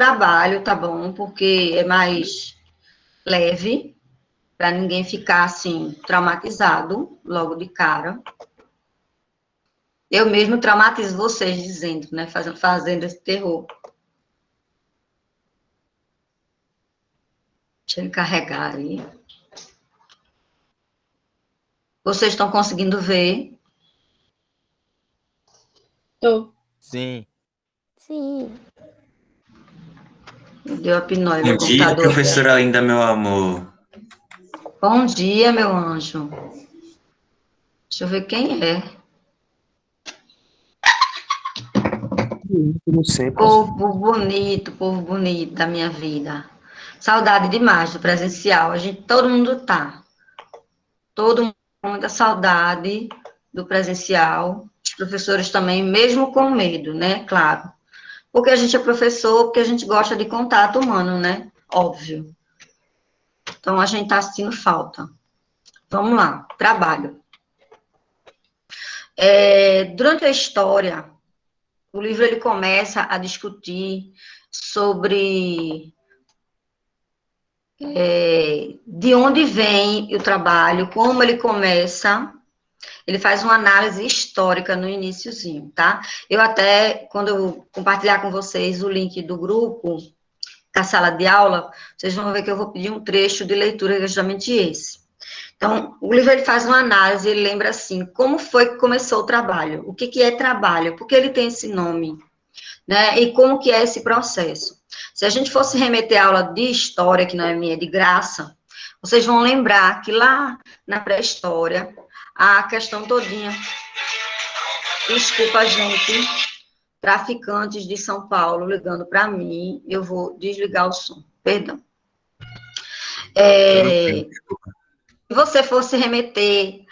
trabalho, tá bom? Porque é mais leve, para ninguém ficar, assim, traumatizado logo de cara. Eu mesmo traumatizo vocês dizendo, né? Fazendo esse terror. Deixa ele carregar aí. Vocês estão conseguindo ver? Tô. Sim. Sim. Deu a pinóia Bom no dia, computador. professora linda, meu amor. Bom dia, meu anjo. Deixa eu ver quem é. Como sempre. Povo bonito da minha vida. Saudade demais do presencial. Todo mundo tá. Todo mundo muita saudade do presencial. Os professores também, mesmo com medo, né? Claro. Porque a gente é professor, porque a gente gosta de contato humano, né? Óbvio. Então, a gente tá sentindo falta. Vamos lá, trabalho. Durante a história, o livro ele começa a discutir sobre de onde vem o trabalho, como ele começa. Ele faz uma análise histórica no iniciozinho, tá? Eu até, quando eu compartilhar com vocês o link do grupo, da sala de aula, vocês vão ver que eu vou pedir um trecho de leitura, que é justamente esse. Então, o livro ele faz uma análise, ele lembra assim, como foi que começou o trabalho? O que, que é trabalho? Por que ele tem esse nome? Né? E como que é esse processo? Se a gente fosse remeter a aula de história, que não é minha, é de graça, vocês vão lembrar que lá na pré-história, a questão todinha, desculpa, gente, traficantes de São Paulo ligando para mim, eu vou desligar o som, perdão. Se você fosse remeter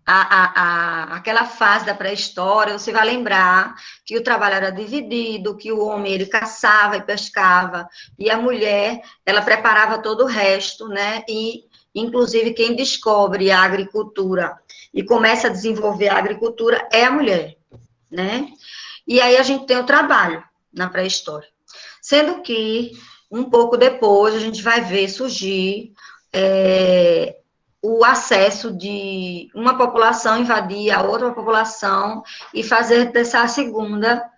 aquela fase da pré-história, você vai lembrar que o trabalho era dividido, que o homem, ele caçava e pescava, e a mulher, ela preparava todo o resto, né, e, inclusive, quem descobre a agricultura e começa a desenvolver a agricultura é a mulher, né, e aí a gente tem o trabalho na pré-história, sendo que, um pouco depois, a gente vai ver surgir o acesso de uma população invadir a outra população e fazer dessa segunda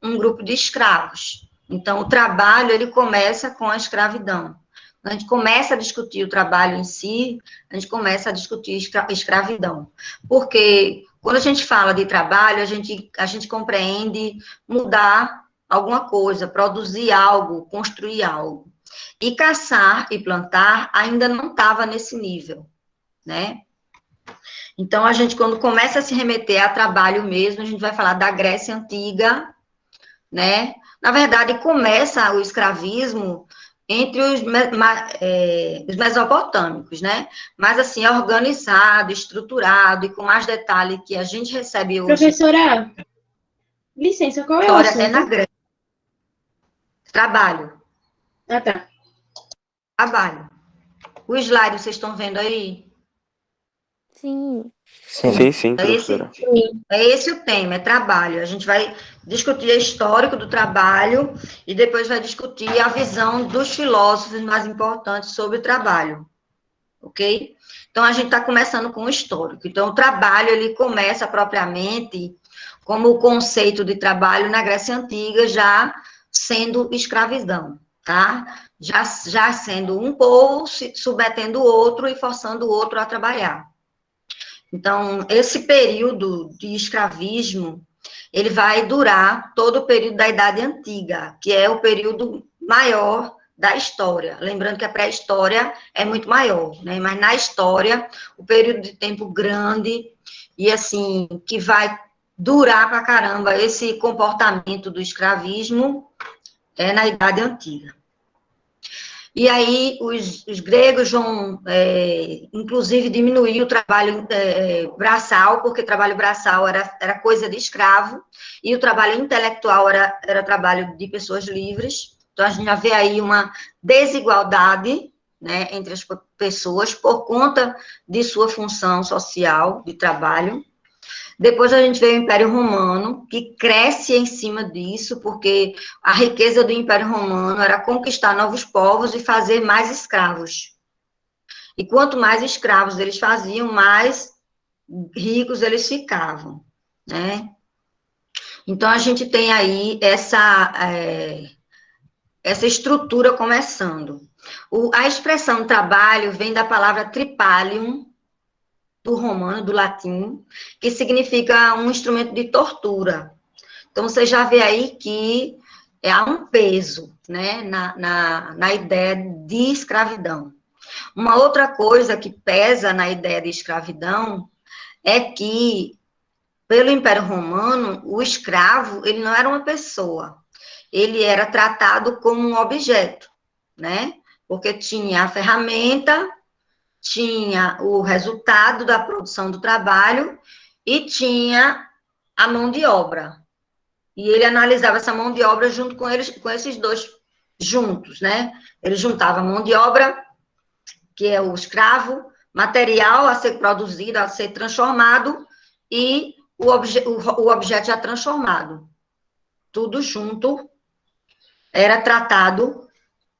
um grupo de escravos. Então, o trabalho, ele começa com a escravidão. Quando a gente começa a discutir o trabalho em si, a gente começa a discutir escravidão. Porque quando a gente fala de trabalho, a gente compreende mudar alguma coisa, produzir algo, construir algo. E caçar e plantar ainda não estava nesse nível, né? Então, a gente, quando começa a se remeter a trabalho mesmo, a gente vai falar da Grécia Antiga, né? Na verdade, começa o escravismo entre os mesopotâmicos, né? Mas, assim, organizado, estruturado e com mais detalhe que a gente recebe hoje. Professora, licença, qual é o História assunto? é na Grécia. Trabalho. Ah, tá. Trabalho. O slide, vocês estão vendo aí? Sim. Sim, professora. É esse o tema, é trabalho. A gente vai discutir o histórico do trabalho e depois vai discutir a visão dos filósofos mais importantes sobre o trabalho, ok? Então, a gente está começando com o histórico. Então, o trabalho, ele começa propriamente como o conceito de trabalho na Grécia Antiga, já sendo escravidão, tá? Já sendo um povo submetendo o outro e forçando o outro a trabalhar. Então, esse período de escravismo, ele vai durar todo o período da Idade Antiga, que é o período maior da história. Lembrando que a pré-história é muito maior, né? Mas na história, o período de tempo grande e, assim, que vai durar pra caramba esse comportamento do escravismo é na Idade Antiga. E aí, os gregos vão, inclusive, diminuir o trabalho braçal, porque trabalho braçal era coisa de escravo, e o trabalho intelectual era trabalho de pessoas livres. Então, a gente já vê aí uma desigualdade, né, entre as pessoas, por conta de sua função social de trabalho. Depois a gente vê o Império Romano, que cresce em cima disso, porque a riqueza do Império Romano era conquistar novos povos e fazer mais escravos. E quanto mais escravos eles faziam, mais ricos eles ficavam, né? Então, a gente tem aí essa estrutura começando. A expressão trabalho vem da palavra tripalium, do romano, do latim, que significa um instrumento de tortura. Então, você já vê aí que há um peso, né, na ideia de escravidão. Uma outra coisa que pesa na ideia de escravidão é que, pelo Império Romano, o escravo, ele não era uma pessoa, ele era tratado como um objeto, né? Porque tinha a ferramenta, tinha o resultado da produção do trabalho e tinha a mão de obra. E ele analisava essa mão de obra junto com eles, com esses dois juntos, né? Ele juntava a mão de obra, que é o escravo, material a ser produzido, a ser transformado, e o objeto já transformado. Tudo junto era tratado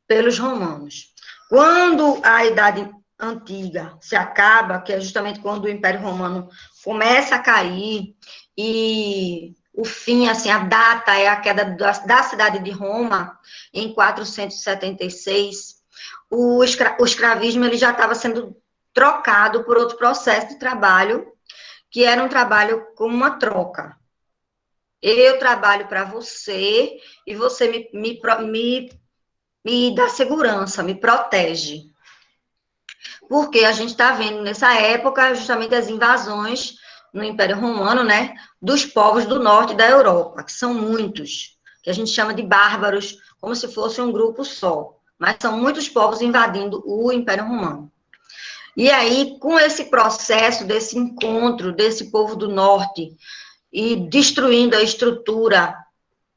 pelos romanos. Quando a Idade Antiga se acaba, que é justamente quando o Império Romano começa a cair, e o fim, assim, a data é a queda da cidade de Roma, em 476, o escravismo ele já estava sendo trocado por outro processo de trabalho, que era um trabalho como uma troca. Eu trabalho para você e você me dá segurança, me protege. Porque a gente está vendo nessa época justamente as invasões no Império Romano, né, dos povos do norte da Europa, que são muitos, que a gente chama de bárbaros, como se fosse um grupo só, mas são muitos povos invadindo o Império Romano. E aí, com esse processo desse encontro desse povo do norte e destruindo a estrutura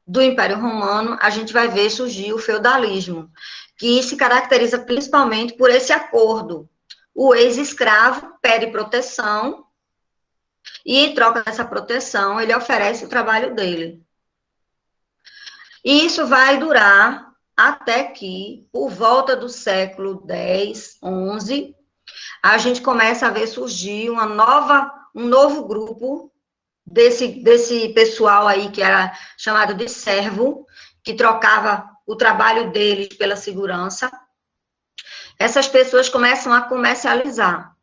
do Império Romano, a gente vai ver surgir o feudalismo, que se caracteriza principalmente por esse acordo. O ex-escravo pede proteção e, em troca dessa proteção, ele oferece o trabalho dele. E isso vai durar até que, por volta do século X, XI, a gente começa a ver surgir um novo grupo desse pessoal aí que era chamado de servo, que trocava o trabalho deles pela segurança. Essas pessoas começam a comercializar.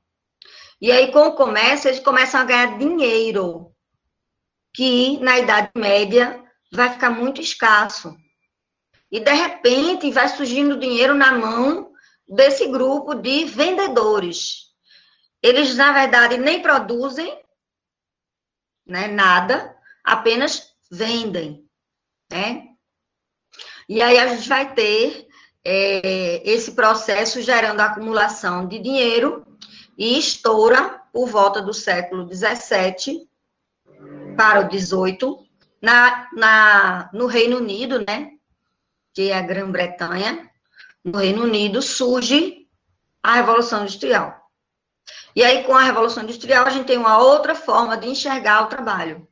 E aí, com o comércio, eles começam a ganhar dinheiro, que na Idade Média vai ficar muito escasso. E, de repente, vai surgindo dinheiro na mão desse grupo de vendedores. Eles, na verdade, nem produzem, né, nada, apenas vendem, né? E aí a gente vai ter esse processo gerando acumulação de dinheiro e estoura por volta do século XVII para o XVIII no Reino Unido, né, que é a Grã-Bretanha. No Reino Unido surge a Revolução Industrial. E aí, com a Revolução Industrial, a gente tem uma outra forma de enxergar o trabalho.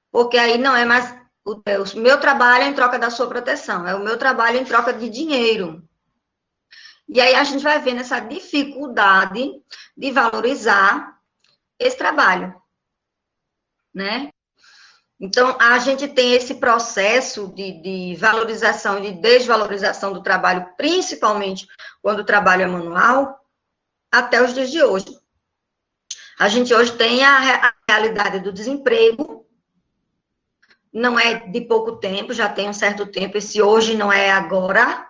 Porque aí não é mais o meu trabalho em troca da sua proteção, é o meu trabalho em troca de dinheiro. E aí a gente vai vendo essa dificuldade de valorizar esse trabalho, né? Então, a gente tem esse processo de valorização e de desvalorização do trabalho, principalmente quando o trabalho é manual, até os dias de hoje. A gente hoje tem a realidade do desemprego, não é de pouco tempo, já tem um certo tempo, esse hoje não é agora,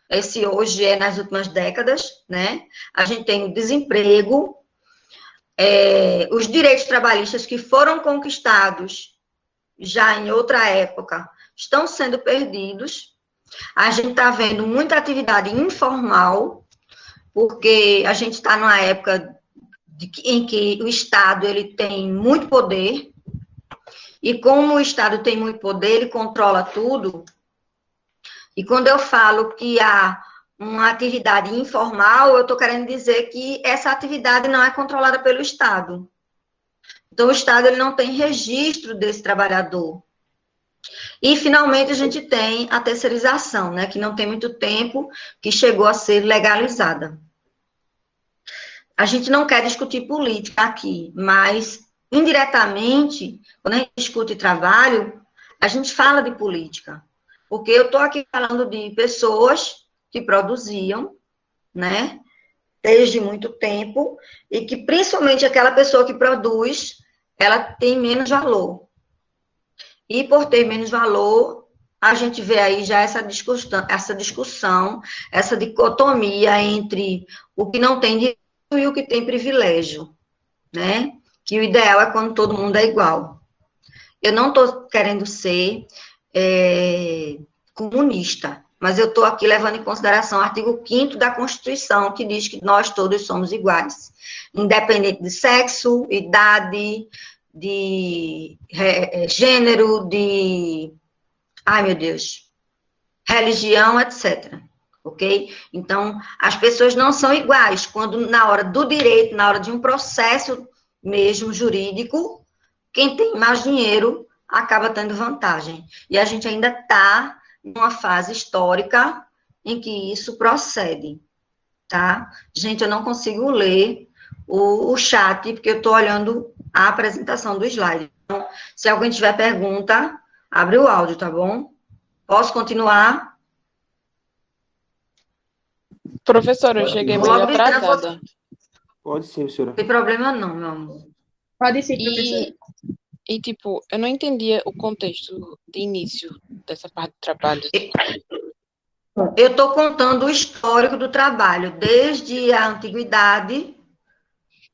esse hoje é nas últimas décadas, né? A gente tem o desemprego, os direitos trabalhistas que foram conquistados já em outra época estão sendo perdidos, a gente está vendo muita atividade informal, porque a gente está numa época em que o Estado ele tem muito poder, e como o Estado tem muito poder, ele controla tudo, e quando eu falo que há uma atividade informal, eu estou querendo dizer que essa atividade não é controlada pelo Estado. Então, o Estado ele não tem registro desse trabalhador. E, finalmente, a gente tem a terceirização, né, que não tem muito tempo, que chegou a ser legalizada. A gente não quer discutir política aqui, mas, indiretamente, quando a gente discute trabalho, a gente fala de política. Porque eu estou aqui falando de pessoas que produziam, né, desde muito tempo, e que, principalmente, aquela pessoa que produz, ela tem menos valor. E, por ter menos valor, a gente vê aí já essa discussão, essa dicotomia entre o que não tem direito e o que tem privilégio, né? Que o ideal é quando todo mundo é igual. Eu não estou querendo ser comunista, mas eu estou aqui levando em consideração o artigo 5º da Constituição, que diz que nós todos somos iguais, independente de sexo, idade, de gênero, de, ai meu Deus, religião, etc. Ok? Então, as pessoas não são iguais quando na hora do direito, na hora de um processo mesmo jurídico, quem tem mais dinheiro acaba tendo vantagem. E a gente ainda está numa fase histórica em que isso procede, tá? Gente, eu não consigo ler o chat, porque eu estou olhando a apresentação do slide. Então, se alguém tiver pergunta, abre o áudio, tá bom? Posso continuar? Professora, eu cheguei meio atrasada. Pode sim, senhora. Não tem problema não, meu amor. Pode ser, professora. E, tipo, eu não entendia o contexto de início dessa parte do trabalho. Eu estou contando o histórico do trabalho, desde a antiguidade,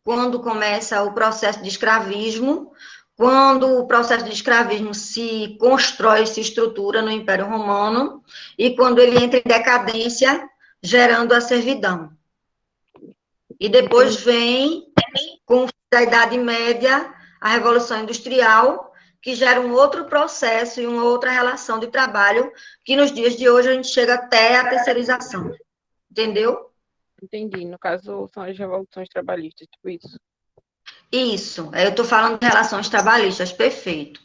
quando começa o processo de escravismo, quando o processo de escravismo se constrói, se estrutura no Império Romano, e quando ele entra em decadência, gerando a servidão. E depois vem, com a Idade Média, a Revolução Industrial, que gera um outro processo e uma outra relação de trabalho, que nos dias de hoje a gente chega até a terceirização. Entendeu? Entendi. No caso, são as revoluções trabalhistas, tipo isso. Isso. Eu estou falando de relações trabalhistas, perfeito.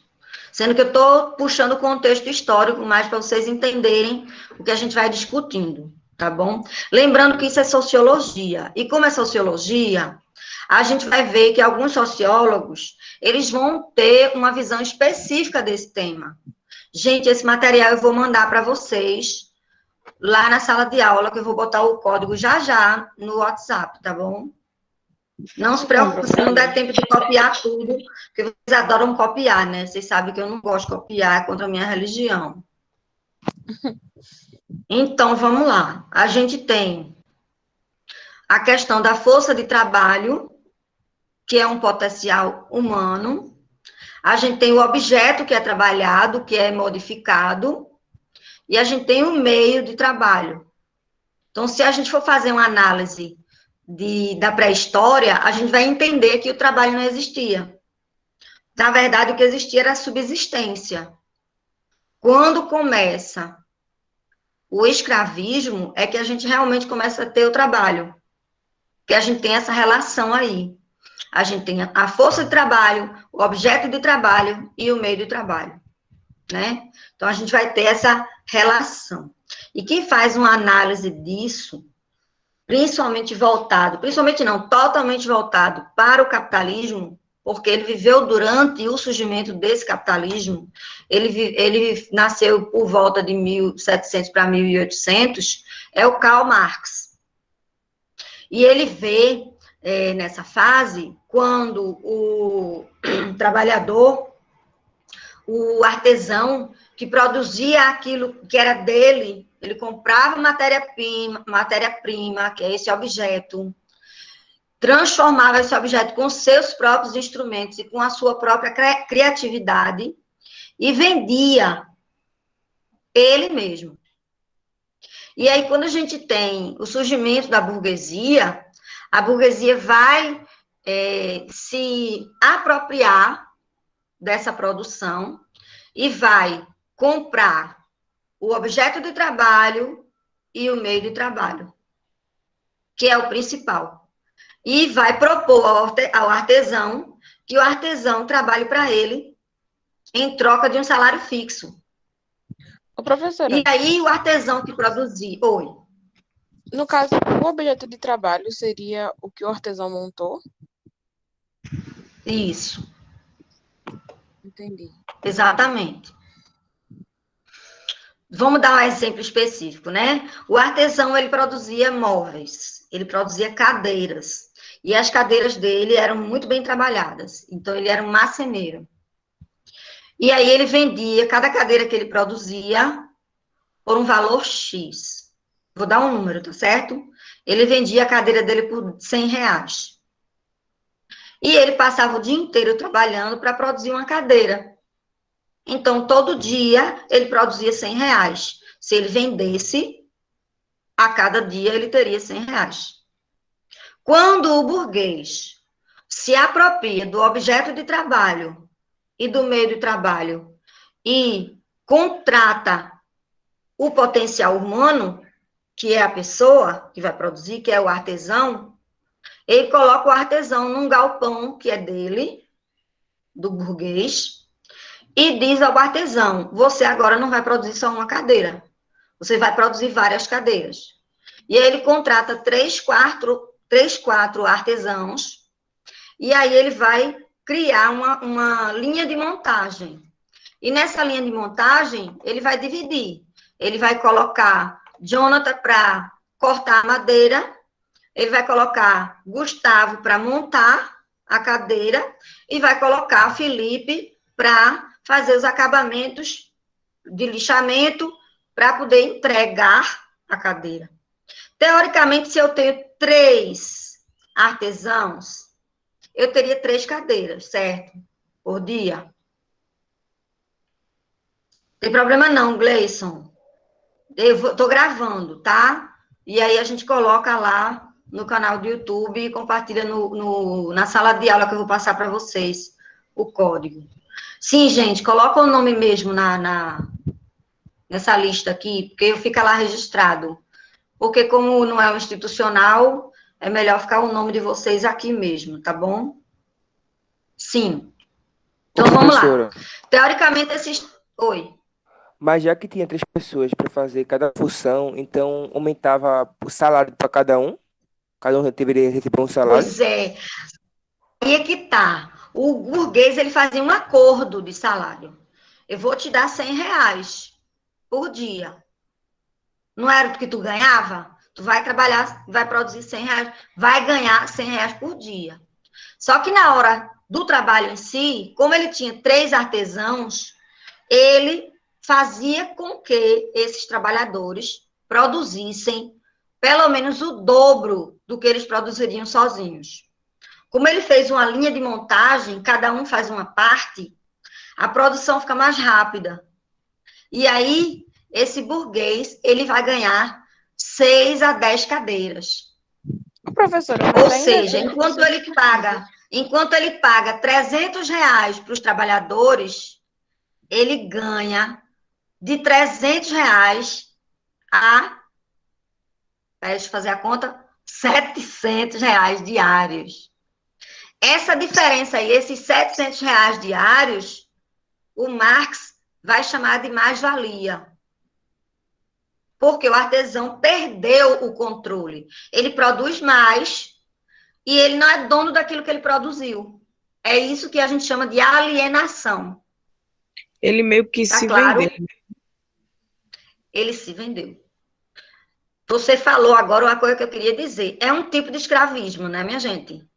Sendo que eu estou puxando o contexto histórico mais para vocês entenderem o que a gente vai discutindo, tá bom? Lembrando que isso é sociologia. E como é sociologia, a gente vai ver que alguns sociólogos, eles vão ter uma visão específica desse tema. Gente, esse material eu vou mandar para vocês lá na sala de aula, que eu vou botar o código já no WhatsApp, tá bom? Não se preocupe se não der tempo de copiar tudo, porque vocês adoram copiar, né? Vocês sabem que eu não gosto de copiar, é contra a minha religião. Então, vamos lá. A gente tem a questão da força de trabalho, que é um potencial humano. A gente tem o objeto que é trabalhado, que é modificado. E a gente tem o meio de trabalho. Então, se a gente for fazer uma análise da pré-história, a gente vai entender que o trabalho não existia. Na verdade, o que existia era a subsistência. Quando começa o escravismo, é que a gente realmente começa a ter o trabalho. Que a gente tem essa relação aí. A gente tem a força de trabalho, o objeto de trabalho e o meio de trabalho, né? Então, a gente vai ter essa relação. E quem faz uma análise disso, principalmente não, totalmente voltado para o capitalismo, porque ele viveu durante o surgimento desse capitalismo, ele nasceu por volta de 1700 para 1800, é o Karl Marx. E ele vê, nessa fase, quando o trabalhador, o artesão, que produzia aquilo que era dele, ele comprava matéria-prima, que é esse objeto, transformava esse objeto com seus próprios instrumentos e com a sua própria criatividade e vendia ele mesmo. E aí, quando a gente tem o surgimento da burguesia, a burguesia vai se apropriar dessa produção e vai comprar o objeto de trabalho e o meio de trabalho, que é o principal. E vai propor ao artesão que o artesão trabalhe para ele em troca de um salário fixo. Ô, professora, E aí o artesão que produzia... Oi. no caso, o objeto de trabalho seria o que o artesão montou? Isso, Entendi. exatamente. Vamos dar um exemplo específico, né? O artesão, ele produzia móveis, ele produzia cadeiras, e as cadeiras dele eram muito bem trabalhadas, então ele era um marceneiro. E aí ele vendia cada cadeira que ele produzia por um valor X. Vou dar um número, tá certo? Ele vendia a cadeira dele por R$ 100. E ele passava o dia inteiro trabalhando para produzir uma cadeira. Então, todo dia, ele produzia R$ 100. Se ele vendesse, a cada dia ele teria R$ 100. Quando o burguês se apropria do objeto de trabalho e do meio de trabalho e contrata o potencial humano, que é a pessoa que vai produzir, que é o artesão, ele coloca o artesão num galpão que é dele, do burguês, e diz ao artesão, você agora não vai produzir só uma cadeira, você vai produzir várias cadeiras. E aí ele contrata três, quatro artesãos, e aí ele vai criar uma linha de montagem. E nessa linha de montagem, ele vai dividir. Ele vai colocar Jonathan para cortar a madeira, ele vai colocar Gustavo para montar a cadeira e vai colocar Felipe para fazer os acabamentos de lixamento para poder entregar a cadeira. Teoricamente, se eu tenho 3 artesãos, eu teria 3 cadeiras, certo? Por dia. Não tem problema não, Gleison. Eu estou gravando, tá? E aí a gente coloca lá no canal do YouTube e compartilha na sala de aula que eu vou passar para vocês o código. Sim, gente, coloca o nome mesmo nessa lista aqui, porque fica lá registrado. Porque como não é um institucional, é melhor ficar o nome de vocês aqui mesmo, tá bom? Sim. Então, vamos lá. Professora, Teoricamente, esses... Oi. mas já que tinha 3 pessoas para fazer cada função, então aumentava o salário para cada um? Cada um deveria receber um salário? Pois é. Aí é que tá. O burguês, ele fazia um acordo de salário. Eu vou te dar R$ 100 por dia. Não era o que tu ganhava? Tu vai trabalhar, vai produzir R$ 100, vai ganhar R$ 100 por dia. Só que na hora do trabalho em si, como ele tinha 3 artesãos, ele fazia com que esses trabalhadores produzissem pelo menos o dobro do que eles produziriam sozinhos. Como ele fez uma linha de montagem, cada um faz uma parte, a produção fica mais rápida. E aí, esse burguês, ele vai ganhar 6 a 10 cadeiras. Professora, Ou seja, enquanto ele paga R$ 300 para os trabalhadores, ele ganha de R$ 300 a, deixa eu fazer a conta, R$ 700 diários. Essa diferença aí, esses R$ 700 diários, o Marx vai chamar de mais-valia. Porque o artesão perdeu o controle. Ele produz mais e ele não é dono daquilo que ele produziu. É isso que a gente chama de alienação. Ele meio que Tá se claro? vendeu. Ele se vendeu. Você falou agora uma coisa que eu queria dizer. É um tipo de escravismo, né, minha gente?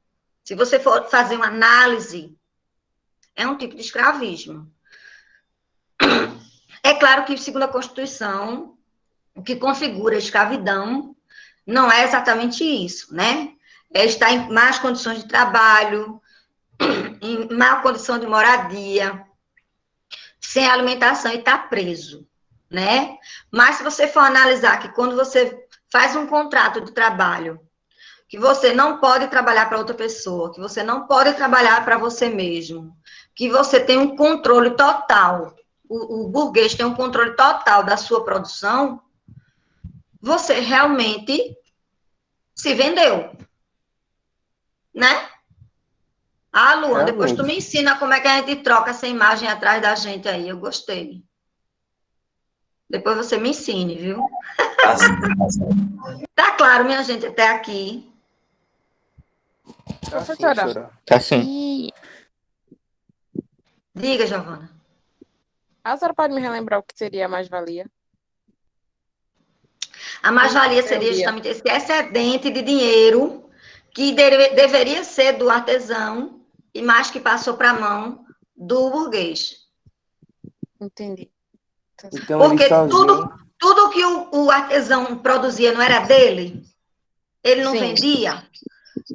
Se você for fazer uma análise, é um tipo de escravismo. É claro que, segundo a Constituição, o que configura a escravidão não é exatamente isso, né? É estar em más condições de trabalho, em má condição de moradia, sem alimentação e estar preso, né? Mas se você for analisar que quando você faz um contrato de trabalho, que você não pode trabalhar para outra pessoa, que você não pode trabalhar para você mesmo, que você tem um controle total, o burguês tem um controle total da sua produção, você realmente se vendeu, né? Ah, Luan, depois tu Realmente. me ensina como é que a gente troca essa imagem atrás da gente aí. Eu gostei. Depois você me ensine, viu? Tá claro, minha gente, até aqui. Tá sim, Professora, professora. Tá sim. e Diga, Giovana. a senhora pode me relembrar o que seria a mais-valia? A mais-valia Em seria teoria. justamente esse excedente de dinheiro que deveria ser do artesão e mais que passou para a mão do burguês. Entendi. Então ele Porque sozinho. tudo que o artesão produzia não era dele, ele não Sim, vendia,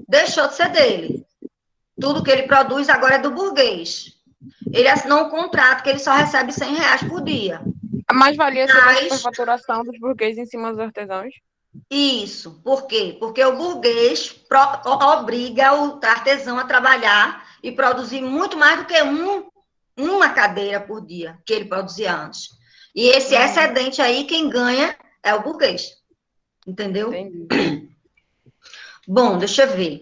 deixou de ser dele. Tudo que ele produz agora é do burguês. Ele assinou um contrato que ele só recebe R$ 100 por dia. a mais-valia seria a Mas, superfaturação dos burgueses em cima dos artesãos? isso. Por quê? Porque o burguês obriga o artesão a trabalhar e produzir muito mais do que uma cadeira por dia que ele produzia antes. E esse excedente aí, quem ganha é o burguês. Entendeu? Entendi. Bom, deixa eu ver.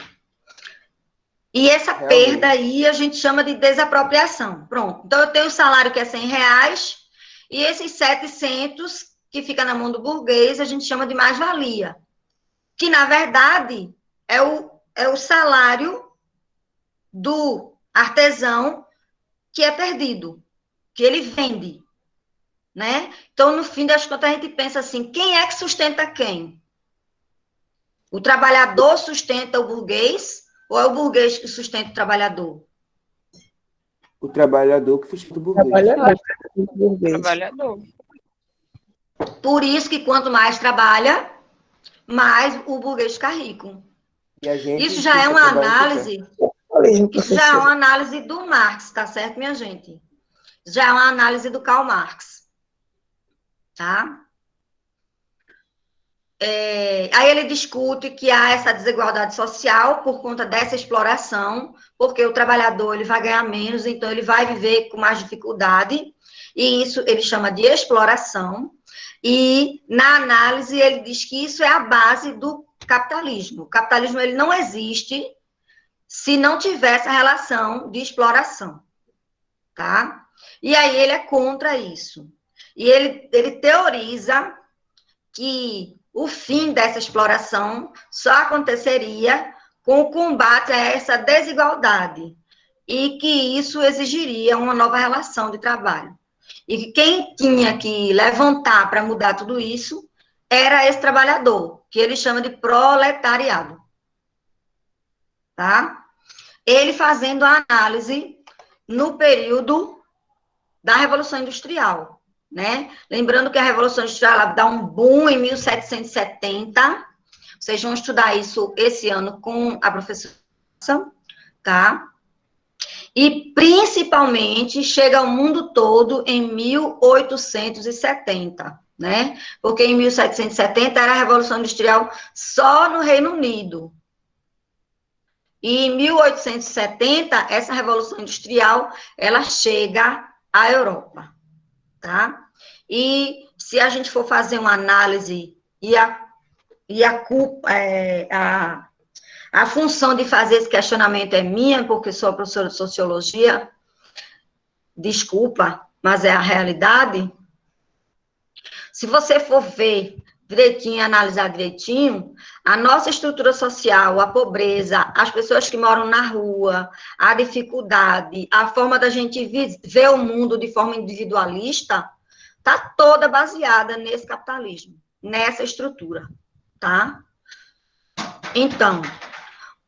E essa perda Realmente. aí a gente chama de desapropriação. Pronto. Então, eu tenho um salário que é R$ 100 e esses 700 que fica na mão do burguês a gente chama de mais-valia. Que, na verdade, é o salário do artesão que é perdido, que ele vende, né? Então, no fim das contas, a gente pensa assim, quem é que sustenta quem? O trabalhador sustenta o burguês ou é o burguês que sustenta o trabalhador? O trabalhador que sustenta o burguês. Trabalhador, burguês. Trabalhador. Por isso que quanto mais trabalha, mais o burguês fica rico. E a gente Isso que já é está uma trabalhando sofre. análise, Mesmo, isso já é uma professor. análise do Marx, tá certo, minha gente? Já é uma análise do Karl Marx, tá? Aí ele discute que há essa desigualdade social por conta dessa exploração, porque o trabalhador ele vai ganhar menos, então ele vai viver com mais dificuldade, e isso ele chama de exploração. E na análise ele diz que isso é a base do capitalismo. O capitalismo ele não existe se não tiver essa relação de exploração, tá? E aí ele é contra isso. E ele teoriza que o fim dessa exploração só aconteceria com o combate a essa desigualdade e que isso exigiria uma nova relação de trabalho. E que quem tinha que levantar para mudar tudo isso era esse trabalhador, que ele chama de proletariado. Tá? Ele fazendo a análise no período da Revolução Industrial, né? Lembrando que a Revolução Industrial ela dá um boom em 1770. Vocês vão estudar isso esse ano com a professora, tá? E principalmente chega ao mundo todo em 1870, né? Porque em 1770 era a Revolução Industrial só no Reino Unido. E em 1870, essa Revolução Industrial, ela chega à Europa, tá? E se a gente for fazer uma análise a função de fazer esse questionamento é minha, porque sou professora de sociologia, desculpa, mas é a realidade. Se você for ver direitinho, analisar direitinho, a nossa estrutura social, a pobreza, as pessoas que moram na rua, a dificuldade, a forma da gente ver o mundo de forma individualista, está toda baseada nesse capitalismo, nessa estrutura, tá? Então,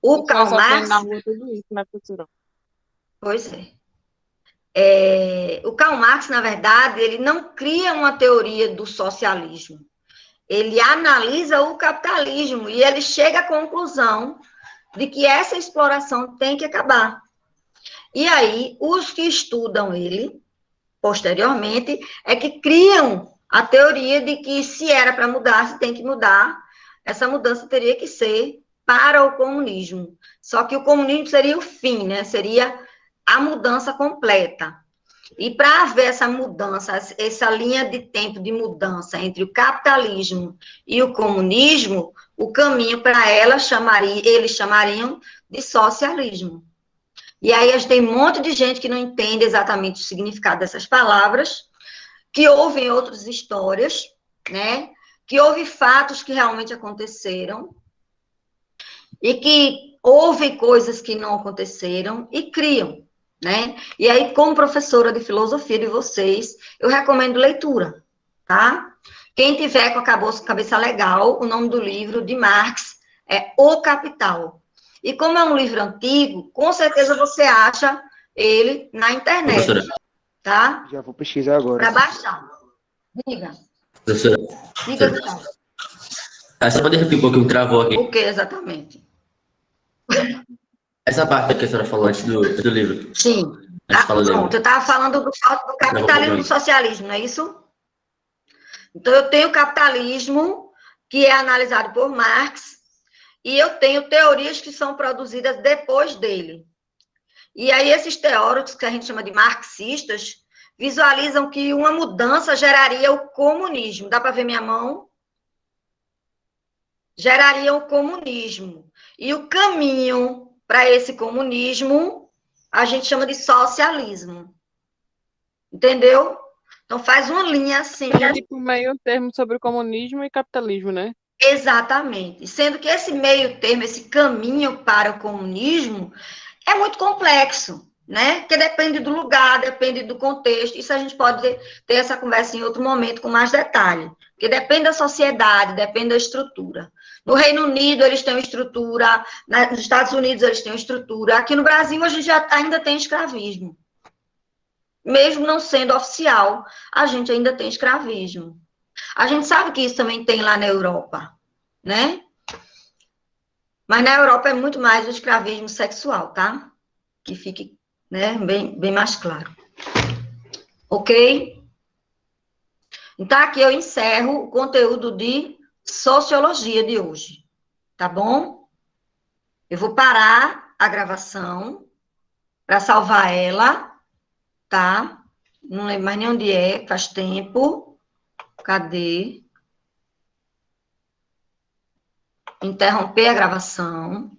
o Então, Karl só tem Marx, na rua tudo isso, né, professora? pois o Karl Marx, na verdade, ele não cria uma teoria do socialismo. Ele analisa o capitalismo e ele chega à conclusão de que essa exploração tem que acabar. E aí, os que estudam ele, posteriormente, é que criam a teoria de que se era para mudar, se tem que mudar, essa mudança teria que ser para o comunismo. Só que o comunismo seria o fim, né? Seria a mudança completa. E para haver essa mudança, essa linha de tempo de mudança entre o capitalismo e o comunismo, o caminho para ela eles chamariam de socialismo. E aí a gente tem um monte de gente que não entende exatamente o significado dessas palavras, que ouvem outras histórias, né? Que ouvem fatos que realmente aconteceram e que ouvem coisas que não aconteceram e criam, né? E aí, como professora de filosofia de vocês, eu recomendo leitura, tá? Quem tiver com a cabeça legal, o nome do livro de Marx é O Capital. E como é um livro antigo, com certeza você acha ele na internet, Professora, tá? Já vou pesquisar agora. Para baixar. Diga. professora, Diga, Gustavo. você pode repetir um pouquinho que travou aqui? O que exatamente? Essa parte que a senhora falou antes do livro. Sim. Antes fala do livro. Pronto, eu estava falando do capitalismo e do socialismo, não é isso? Então, eu tenho o capitalismo, que é analisado por Marx, e eu tenho teorias que são produzidas depois dele. E aí, esses teóricos, que a gente chama de marxistas, visualizam que uma mudança geraria o comunismo. Dá para ver minha mão? Geraria o comunismo. E o caminho para esse comunismo, a gente chama de socialismo. Entendeu? Então, faz uma linha assim. É tipo meio termo sobre comunismo e capitalismo, né? Exatamente. Sendo que esse meio termo, esse caminho para o comunismo, é muito complexo, né? Porque depende do lugar, depende do contexto. Isso a gente pode ter essa conversa em outro momento com mais detalhe. Porque depende da sociedade, depende da estrutura. No Reino Unido, eles têm uma estrutura, nos Estados Unidos, eles têm uma estrutura. Aqui no Brasil, a gente ainda tem escravismo. Mesmo não sendo oficial, a gente ainda tem escravismo. A gente sabe que isso também tem lá na Europa, né? Mas na Europa é muito mais o escravismo sexual, tá? Que fique, né, bem mais claro. Ok? Então, aqui eu encerro o conteúdo de sociologia de hoje, tá bom? Eu vou parar a gravação para salvar ela, tá? Não lembro mais nem onde é, faz tempo. Cadê? Interromper a gravação.